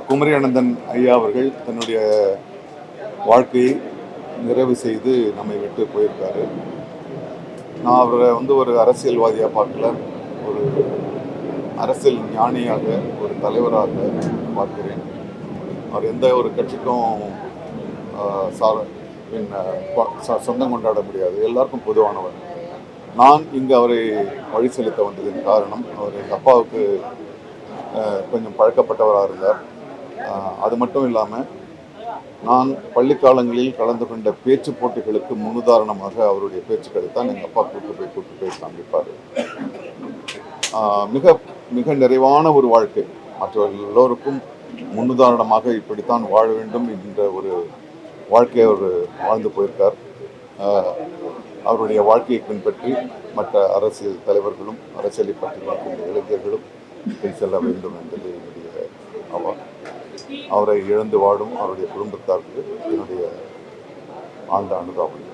குமரி அனந்தன் ஐயா அவர்கள் தன்னுடைய வாழ்க்கையை நிறைவு செய்து நம்மை விட்டு போயிருக்காரு. நான் அவரை ஒரு அரசியல்வாதியாக பார்க்கல, ஒரு அரசியல் ஞானியாக, ஒரு தலைவராக பார்க்கிறேன். அவர் எந்த ஒரு கட்சிக்கும் சொந்தம் கொண்டாட முடியாது, எல்லாருக்கும் பொதுவானவர். நான் இங்கு அவரை வழி செலுத்த வந்ததின் காரணம், அவர் எங்கள் அப்பாவுக்கு கொஞ்சம் பழக்கப்பட்டவராக இருந்தார். அது மட்டும் இல்லாமல் நான் பள்ளி காலங்களில் கலந்து கொண்ட பேச்சு போட்டிகளுக்கு முன்னுதாரணமாக அவருடைய பேச்சுக்களை தான் எங்கள் அப்பா கூட்டு போய் காண்பிப்பார். மிக மிக நிறைவான ஒரு வாழ்க்கை, மற்றவர்கள் எல்லோருக்கும் முன்னுதாரணமாக இப்படித்தான் வாழ வேண்டும் என்கின்ற ஒரு வாழ்க்கையை அவர் வாழ்ந்து போயிருக்கார். அவருடைய வாழ்க்கையை பின்பற்றி மற்ற அரசியல் தலைவர்களும் அரசியலை பற்றி இருக்கின்ற இளைஞர்களும் செல்ல வேண்டும் என்பது என்னுடைய அவா. அவரை இழந்து வாடும் அவருடைய குடும்பத்தாருக்கு என்னுடைய ஆழ்ந்த அனுதாபம்.